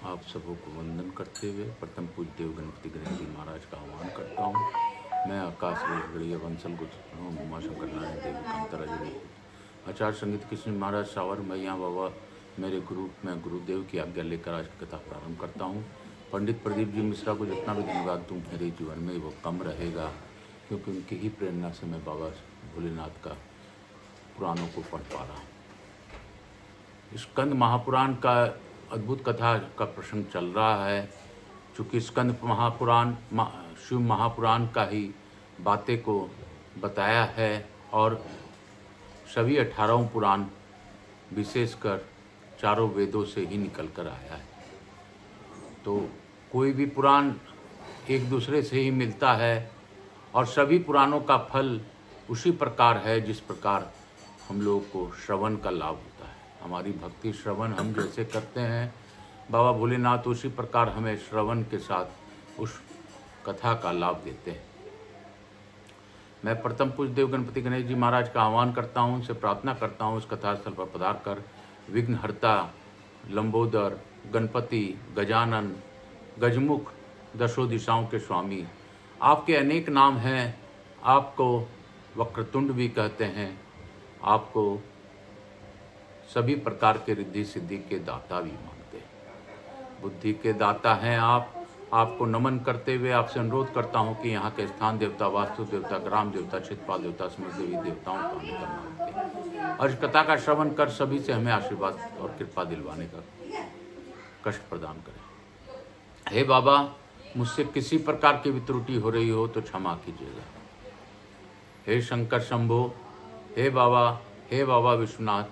आप सबों को वंदन करते हुए प्रथम पूज्य देव गणपति गणेश जी महाराज का आह्वान करता हूँ। मैं आकाश गढ़िया वंशल उमाशंकर नारायण देवी कांतरा जी आचार्य संगीत कृष्ण महाराज सावर मैया बाबा मेरे गुरु, मैं गुरुदेव की आज्ञा लेकर आज की कथा प्रारंभ करता हूँ। पंडित प्रदीप जी मिश्रा को जितना भी धन्यवाद दूँ मेरे जीवन में वो कम रहेगा, क्योंकि उनकी ही प्रेरणा से मैं बाबा भोलेनाथ का पुराणों को पढ़ पा रहा हूँ। स्कंद महापुराण का अद्भुत कथा का प्रसंग चल रहा है। चूँकि स्कंद महापुराण शिव महापुराण का ही बातें को बताया है और सभी 18 पुराण विशेषकर चारों वेदों से ही निकल कर आया है। तो कोई भी पुराण एक दूसरे से ही मिलता है और सभी पुराणों का फल उसी प्रकार है जिस प्रकार हम लोगों को श्रवण का लाभ होता है। हमारी भक्ति श्रवण हम जैसे करते हैं, बाबा भोलेनाथ उसी प्रकार हमें श्रवण के साथ उस कथा का लाभ देते हैं। मैं प्रथम पूज्य देव गणपति गणेश जी महाराज का आह्वान करता हूँ, उनसे प्रार्थना करता हूँ इस कथा स्थल पर पधार कर विघ्नहर्ता, लंबोदर, गणपति, गजानन, गजमुख, दशों दिशाओं के स्वामी, आपके अनेक नाम हैं। आपको वक्रतुंड भी कहते हैं, आपको सभी प्रकार के रिद्धि सिद्धि के दाता भी मानते हैं, बुद्धि के दाता हैं आप। आपको नमन करते हुए आपसे अनुरोध करता हूं कि यहाँ के स्थान देवता, वास्तु देवता, ग्राम देवता, चितपाल देवता, समस्त देवी देवताओं का हमें करना और इस कथा का श्रवण कर सभी से हमें आशीर्वाद और कृपा दिलवाने का कष्ट प्रदान करें। हे बाबा, मुझसे किसी प्रकार की भी त्रुटि हो रही हो तो क्षमा कीजिएगा। हे शंकर शंभो, हे बाबा विश्वनाथ,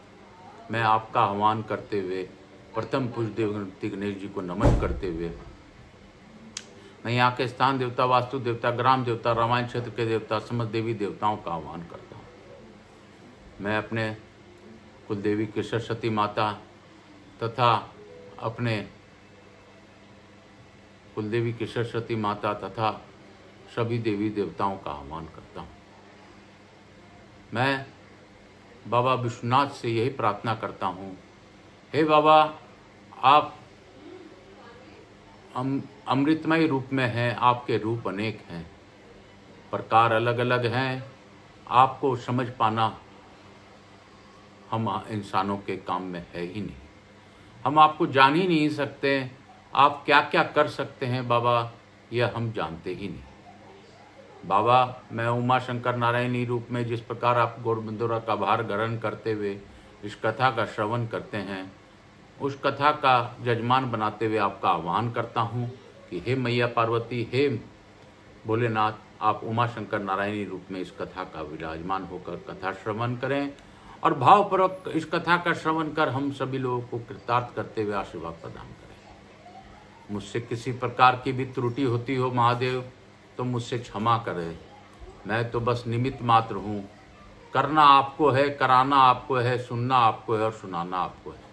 मैं आपका आह्वान करते हुए प्रथम पूज्य देव गणपति गणेश जी को नमन करते हुए मैं यहाँ के स्थान देवता, वास्तु देवता, ग्राम देवता, रामायण क्षेत्र के देवता, समस्त देवी देवताओं का आह्वान करता हूँ। मैं अपने कुलदेवी की सरस्वती माता तथा अपने कुलदेवी की सरस्वती माता तथा सभी देवी देवताओं का आह्वान करता हूँ। मैं बाबा विश्वनाथ से यही प्रार्थना करता हूँ, हे बाबा, आप अमृतमय रूप में हैं, आपके रूप अनेक हैं, प्रकार अलग अलग हैं। आपको समझ पाना हम इंसानों के काम में है ही नहीं। हम आपको जान ही नहीं सकते। आप क्या क्या कर सकते हैं बाबा, यह हम जानते ही नहीं। बाबा, मैं उमा शंकर नारायणी रूप में जिस प्रकार आप गौरबंदोरा का भार ग्रहण करते हुए इस कथा का श्रवण करते हैं, उस कथा का जजमान बनाते हुए आपका आह्वान करता हूँ कि हे मैया पार्वती, हे भोलेनाथ, आप उमा शंकर नारायणी रूप में इस कथा का विराजमान होकर कथा श्रवण करें और भावपूर्वक इस कथा का श्रवण कर हम सभी लोगों को कृतार्थ करते हुए आशीर्वाद प्रदान करें। मुझसे किसी प्रकार की भी त्रुटि होती हो महादेव तो मुझसे क्षमा करें। मैं तो बस निमित्त मात्र हूँ। करना आपको है, कराना आपको है, सुनना आपको है और सुनाना आपको है।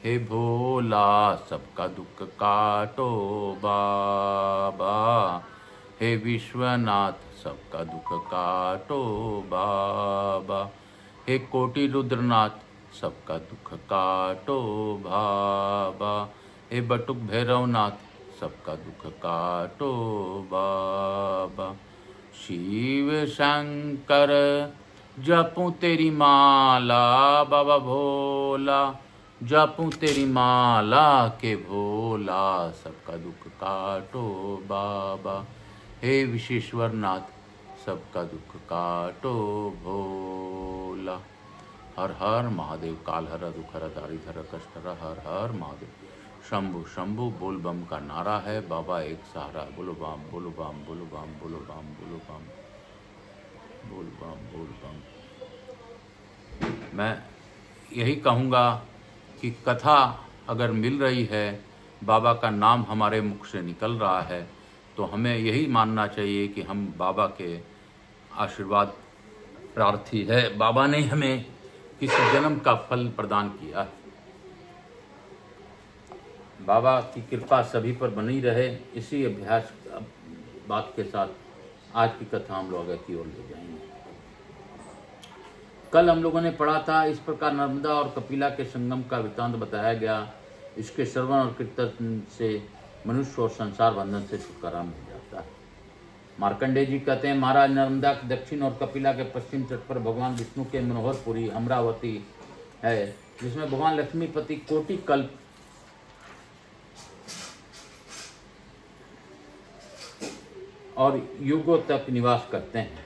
हे भोला, सबका दुख काटो बाबा, हे विश्वनाथ, सबका दुख काटो बाबा, हे कोटि रुद्रनाथ, सबका दुख काटो बाबा, हे बटुक भैरवनाथ, सबका दुख काटो बाबा। शिव शंकर जपूं तेरी माला, बाबा भोला, जपूं तेरी माला के भोला, सबका दुख काटो बाबा, हे विश्वेश्वरनाथ, सबका दुख काटो भोला। हर हर महादेव, काल हर दुख हर, दारिद्र्य हर, कष्ट हर, हर हर महादेव। शंभु शंभु बोल बम का नारा है, बाबा एक सहारा। बोलो बम, बोलो बम, बोलो बम, बोलो बम, बोलो बम, बोल बम, बोल बम। मैं यही कहूँगा कि कथा अगर मिल रही है, बाबा का नाम हमारे मुख से निकल रहा है, तो हमें यही मानना चाहिए कि हम बाबा के आशीर्वाद प्रार्थी है। बाबा ने हमें किसी जन्म का फल प्रदान किया है। बाबा की कृपा सभी पर बनी रहे। इसी अभ्यास बात के साथ आज की कथा हम लोग आगे की ओर ले जाएंगे। कल हम लोगों ने पढ़ा था, इस प्रकार नर्मदा और कपिला के संगम का वृत्तांत बताया गया। इसके श्रवण और कीर्तन से मनुष्य और संसार बंधन से छुटकारा मिल जाता है। मार्कंडेय जी कहते हैं, महाराज, नर्मदा के दक्षिण और कपिला के पश्चिम तट पर भगवान विष्णु के मनोहरपुरी अमरावती है, जिसमें भगवान लक्ष्मीपति कोटि कल्प और युगों तक निवास करते हैं।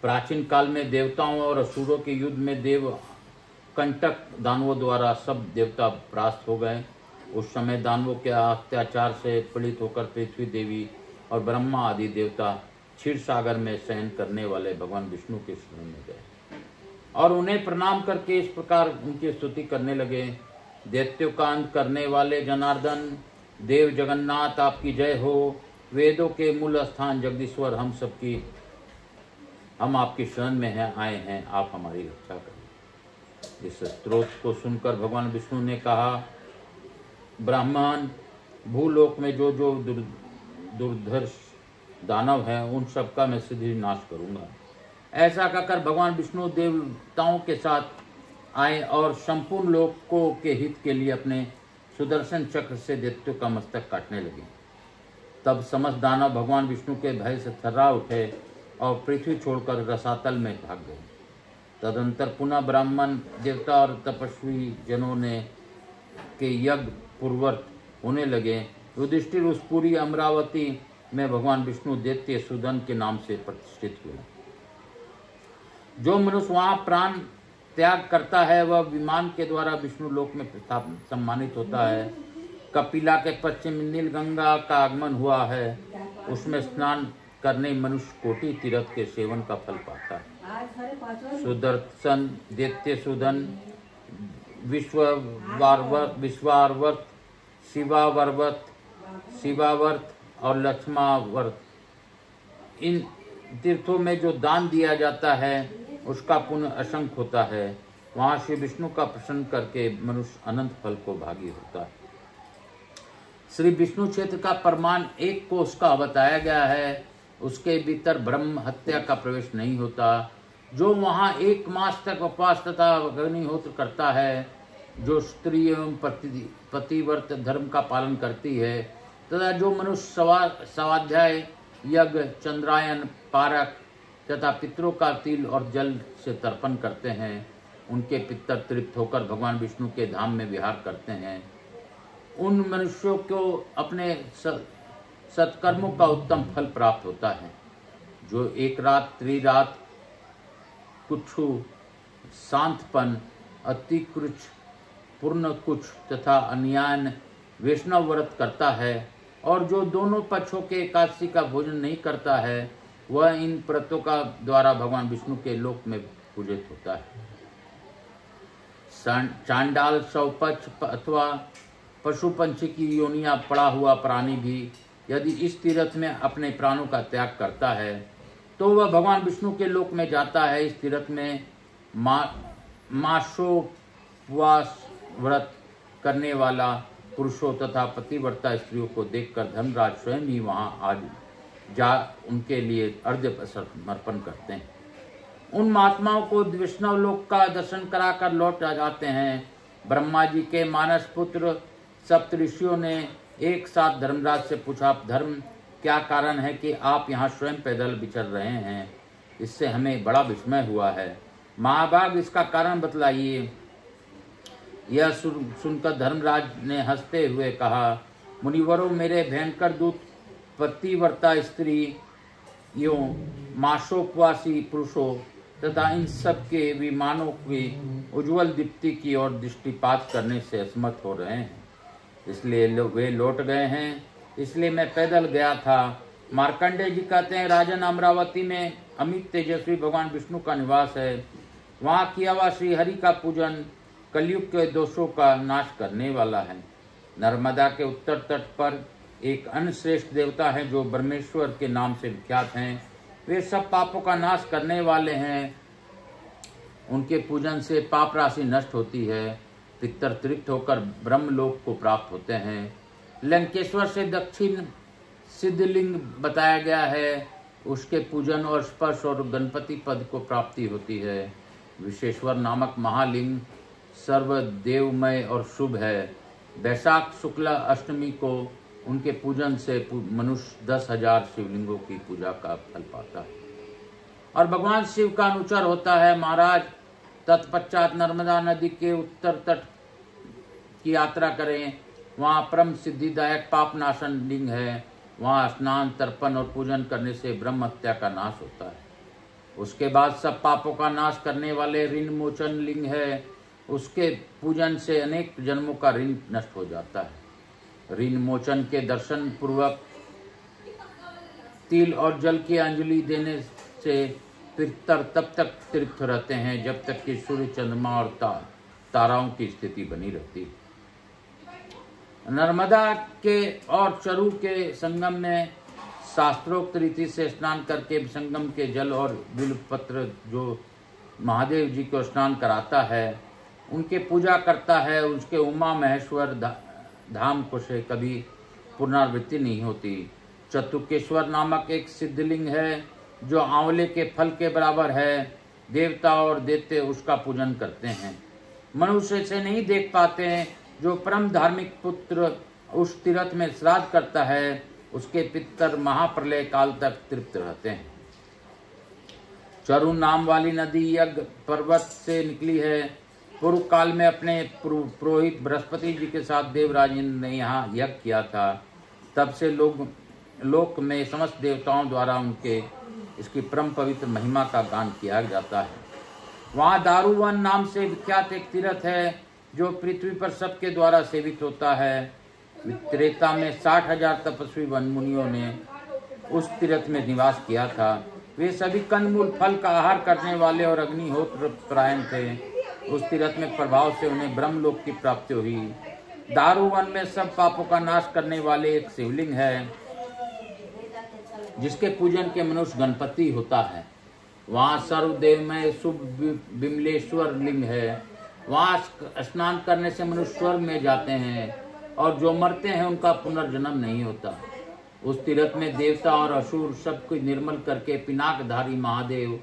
प्राचीन काल में देवताओं और असुरों के युद्ध में देव कंटक दानवों द्वारा सब देवता परास्त हो गए। उस समय दानवों के अत्याचार से पीड़ित होकर पृथ्वी देवी और ब्रह्मा आदि देवता क्षीर सागर में शयन करने वाले भगवान विष्णु के शरण में गए और उन्हें प्रणाम करके इस प्रकार उनकी स्तुति करने लगे। दैत्यों का अंत करने वाले जनार्दन, देव जगन्नाथ, आपकी जय हो। वेदों के मूल स्थान जगदीश्वर, हम आपकी शरण में आए हैं, आप हमारी रक्षा करें। इस स्त्रोत को सुनकर भगवान विष्णु ने कहा, ब्राह्मण, भूलोक में जो जो दुर्धर्ष दानव हैं उन सबका मैं शीघ्र नाश करूंगा। ऐसा कहकर भगवान विष्णु देवताओं के साथ आए और संपूर्ण लोकों के हित के लिए अपने सुदर्शन चक्र से दैत्यों का मस्तक काटने लगे। तब समस्त दानव भगवान विष्णु के भय से थर्रा उठे और पृथ्वी छोड़कर रसातल में भाग गए। तदंतर पुनः ब्राह्मण, देवता और तपस्वी जनों ने के यज्ञ पूर्ववत होने लगे। युधिष्ठिर उस पूरी अमरावती में भगवान विष्णु दैत्य सुदन के नाम से प्रतिष्ठित हुए। जो मनुष्य वहाँ प्राण त्याग करता है वह विमान के द्वारा विष्णु लोक में सम्मानित होता है। कपिला के पश्चिम नीलगंगा का आगमन हुआ है, उसमें स्नान करने मनुष्य कोटि तीर्थ के सेवन का फल पाता है। सुदर्शन, दैत्य सुदन, विश्वावर्त, शिवावर्त और लक्ष्मावर्त, इन तीर्थों में जो दान दिया जाता है उसका पुण्य असंख्य होता है। वहाँ श्री विष्णु का प्रसन्न करके मनुष्य अनंत फल को भागी होता है। श्री विष्णु क्षेत्र का प्रमाण 1 कोष का बताया गया है, उसके भीतर ब्रह्म हत्या का प्रवेश नहीं होता। जो वहाँ 1 मास तक उपवास तथा अग्निहोत्र करता है, जो स्त्री एवं पतिव्रत धर्म का पालन करती है, तथा जो मनुष्य स्वाध्याय, यज्ञ, चंद्रायन, पारक तथा पितरों का तिल और जल से तर्पण करते हैं, उनके पितर तृप्त होकर भगवान विष्णु के धाम में विहार करते हैं। उन मनुष्यों को अपने सत्कर्मों का उत्तम फल प्राप्त होता है। जो 1 रात, त्रिरात, कुछु, शांतपन, अतिकृच, पूर्ण कुछ तथा अन्यान वैष्णव व्रत करता है और जो दोनों पक्षों के एकादशी का भोजन नहीं करता है, वह इन व्रतों का द्वारा भगवान विष्णु के लोक में पूजित होता है। चांडाल, शवपक्ष अथवा पशु पंछी की योनियां पड़ा हुआ प्राणी भी यदि इस तीर्थ में अपने प्राणों का त्याग करता है तो वह भगवान विष्णु के लोक में जाता है। इस तीर्थ में मासोपवास व्रत करने वाला पुरुषों तथा पतिव्रता स्त्रियों को देखकर धर्मराज स्वयं ही वहां आज जा उनके लिए अर्घ्य समर्पण करते हैं। उन महात्माओं को वैष्णव लोक का दर्शन कराकर लौट जाते हैं। ब्रह्मा जी के मानस पुत्र सप्तऋषियों ने एक साथ धर्मराज से पूछा, धर्म क्या कारण है कि आप यहाँ स्वयं पैदल विचर रहे हैं? इससे हमें बड़ा विस्मय हुआ है, महाभाग इसका कारण बतलाइए। यह सुनकर धर्मराज ने हंसते हुए कहा, मुनिवरों, मेरे भयंकर दूत पतिव्रता स्त्रियों, मासोपवासी पुरुषों तथा इन सब के विमानों की उज्जवल दीप्ति की ओर दृष्टिपात करने से असमर्थ हो रहे हैं, इसलिए वे लौट गए हैं, इसलिए मैं पैदल गया था। मार्कंडेय जी कहते हैं, राजन, अमरावती में अमित तेजस्वी भगवान विष्णु का निवास है। वहाँ किया हुआ श्री हरि का पूजन कलयुग के दोषों का नाश करने वाला है। नर्मदा के उत्तर तट पर एक अन्य श्रेष्ठ देवता है जो ब्रह्मेश्वर के नाम से विख्यात हैं। वे सब पापों का नाश करने वाले हैं। उनके पूजन से पाप राशि नष्ट होती है, पितर तृप्त होकर ब्रह्मलोक को प्राप्त होते हैं। लंकेश्वर से दक्षिण सिद्धलिंग बताया गया है, उसके पूजन और स्पर्श और गणपति पद को प्राप्ति होती है। विश्वेश्वर नामक महालिंग सर्वदेवमय और शुभ है। वैशाख शुक्ला अष्टमी को उनके पूजन से मनुष्य 10,000 शिवलिंगों की पूजा का फल पाता है और भगवान शिव का अनुचर होता है। महाराज तत्पश्चात नर्मदा नदी के उत्तर तट की यात्रा करें, वहाँ परम सिद्धिदायक पाप नाशन लिंग है। वहाँ स्नान, तर्पण और पूजन करने से ब्रह्म हत्या का नाश होता है। उसके बाद सब पापों का नाश करने वाले ऋण मोचन लिंग है। उसके पूजन से अनेक जन्मों का ऋण नष्ट हो जाता है। ऋण मोचन के दर्शन पूर्वक तिल और जल की अंजलि देने से पितर तब तक तृप्त रहते हैं जब तक कि सूर्य, चंद्रमा और ताराओं की स्थिति बनी रहती है। नर्मदा के और चरु के संगम में शास्त्रोक्त रीति से स्नान करके संगम के जल और बिल्वपत्र जो महादेव जी को स्नान कराता है, उनके पूजा करता है, उसके उमा महेश्वर धाम को से कभी पुनरावृत्ति नहीं होती। चतुर्केश्वर नामक एक सिद्धलिंग है जो आंवले के फल के बराबर है। देवता और दैत्य उसका पूजन करते हैं। मनुष्य से नहीं देख पाते हैं। जो परम धार्मिक पुत्र उस तीर्थ में श्राद्ध करता है, उसके पितर महाप्रलय काल तक तृप्त रहते हैं। चरु नाम वाली नदी यज्ञ पर्वत से निकली है। पूर्व काल में अपने पुरोहित बृहस्पति जी के साथ देवराज इंद्र ने यहाँ यज्ञ किया था। तब से लोक में समस्त देवताओं द्वारा उनके इसकी परम पवित्र महिमा का गान किया जाता है। वहाँ दारुवन नाम से विख्यात एक तीर्थ है जो पृथ्वी पर सबके द्वारा सेवित होता है। त्रेता में 60,000 तपस्वी वन मुनियों ने उस तीर्थ में निवास किया था। वे सभी कंदमूल फल का आहार करने वाले और अग्निहोत्र परायण थे। उस तीर्थ में प्रभाव से उन्हें ब्रह्मलोक की प्राप्ति हुई। दारुवन में सब पापों का नाश करने वाले एक शिवलिंग है जिसके पूजन के मनुष्य गणपति होता है। वहाँ सर्वदेव में शुभ विमलेश्वर लिंग है। वहाँ स्नान करने से मनुष्य स्वर्ग में जाते हैं और जो मरते हैं उनका पुनर्जन्म नहीं होता। उस तीर्थ में देवता और असुर सबको निर्मल करके पिनाकधारी महादेव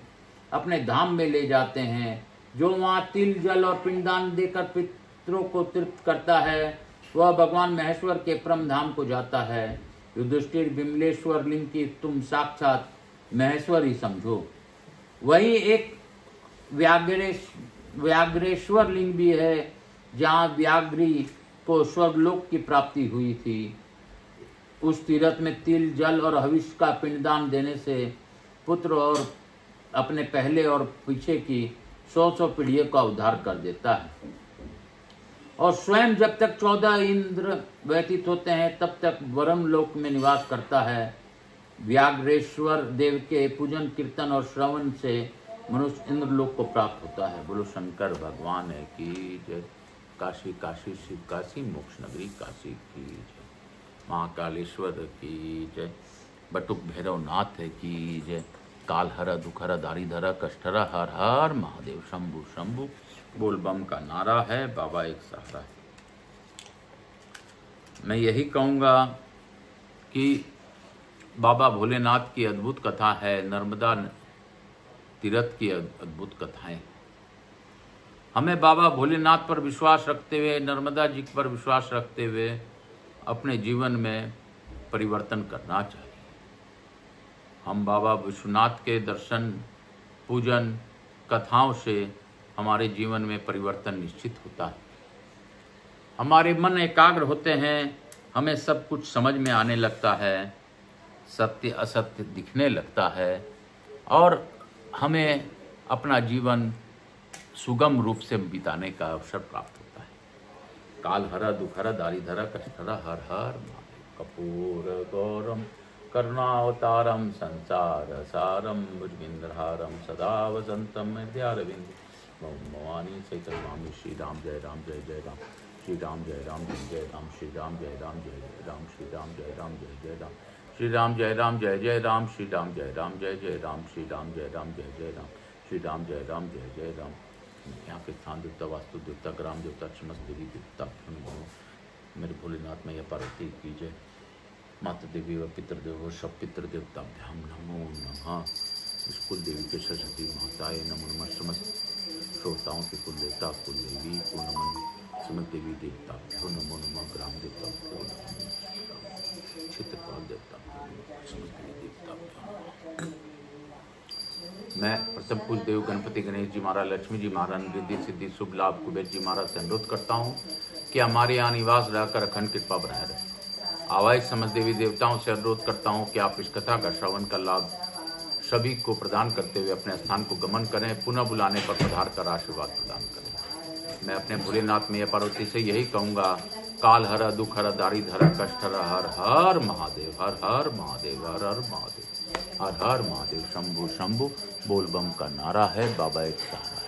अपने धाम में ले जाते हैं। जो वहाँ तिल, जल और पिंडदान देकर पितरों को तृप्त करता है, वह भगवान महेश्वर के परम धाम को जाता है। युधिष्ठिर, विमलेश्वर लिंग की तुम साक्षात महेश्वर ही समझो। वही एक व्याघ्रेश्वर लिंग भी है जहाँ व्याघ्री को स्वर्गलोक की प्राप्ति हुई थी। उस तीर्थ में तिल, जल और हविष्य का पिंडदान देने से पुत्र और अपने पहले और पीछे की 100 पीढ़ियों का उद्धार कर देता है। और स्वयं जब तक 14 इंद्र व्यतीत होते हैं तब तक वरम लोक में निवास करता है। व्याघ्रेश्वर देव के पूजन, कीर्तन और श्रवण से मनुष्य इंद्रलोक को प्राप्त होता है। बोलो शंकर भगवान की जय। काशी काशी शिव काशी, मोक्ष नगरी काशी की जय। महाकालेश्वर की जय। बटुक भैरवनाथ की जय। कालहरा, दुखहरा, दारिधरा, कष्टहरा, हर हर महादेव शंभु शंभु। बोल बम का नारा है, बाबा एक सहारा है। मैं यही कहूँगा कि बाबा भोलेनाथ की अद्भुत कथा है, नर्मदा तीर्थ की अद्भुत कथाएं। हमें बाबा भोलेनाथ पर विश्वास रखते हुए, नर्मदा जी पर विश्वास रखते हुए अपने जीवन में परिवर्तन करना चाहिए। हम बाबा विश्वनाथ के दर्शन, पूजन, कथाओं से हमारे जीवन में परिवर्तन निश्चित होता है। हमारे मन एकाग्र होते हैं, हमें सब कुछ समझ में आने लगता है, सत्य असत्य दिखने लगता है और हमें अपना जीवन सुगम रूप से बिताने का अवसर प्राप्त होता है। कालहरा, दुखहरा, दारिधरा, कष्टहरा, हर हर महादेव। कपूर गौरम करुणावतारम संसार सारम भुजगेंद्रहारम सदा वसंतम विद्यारविंद भवानी सहित स्वामी। श्री राम जय राम जय जय राम। श्री राम जय राम जय जय राम। श्री राम जय राम जय जय राम। श्री राम जय राम जय जय राम। श्री राम जय राम जय जय राम। श्री राम जय राम जय जय राम। श्री राम जय राम जय जय राम। श्री राम जय राम जय जय राम। यहाँ के स्थान देवता, वास्तु देवता, ग्राम देवता, समस्त देवी देवता, मेरे भोलेनाथ मैया पार्वती की जय। माता देवी व पितृदेव सब पितृदेवताभ्याम नमो नमः। इस कुल देवी के सरस्वती माताएं नमो नमः। समस्त श्रोताओं की कुल देवता, कुल देवी को नमन। समझ देवी देवता नमो नमः ग्राम देवता क्षेत्रपाल देवता समझ देवी देवता। मैं प्रथम पूज्य देव गणपति गणेश जी महाराज, लक्ष्मी जी महाराज, रिद्धि सिद्धि शुभ लाभ कुबेर जी महाराज से अनुरोध करता हूँ कि हमारे यहाँ निवास रहकर अखंड कृपा बनाए रहे। आवाज समझ देवी देवताओं से अनुरोध करता हूँ कि आप इस कथा का श्रवण का लाभ सभी को प्रदान करते हुए अपने स्थान को गमन करें, पुनः बुलाने पर पधार कर आशीर्वाद प्रदान करें। मैं अपने भोलेनाथ मैया पार्वती से यही कहूँगा, काल हर दुख हर दारिद्र हर कष्ट हर हर हर महादेव, हर हर महादेव, हर हर महादेव, हर हर महादेव। शंभु शंभु बोल बम का नारा है, बाबा एक सहारा।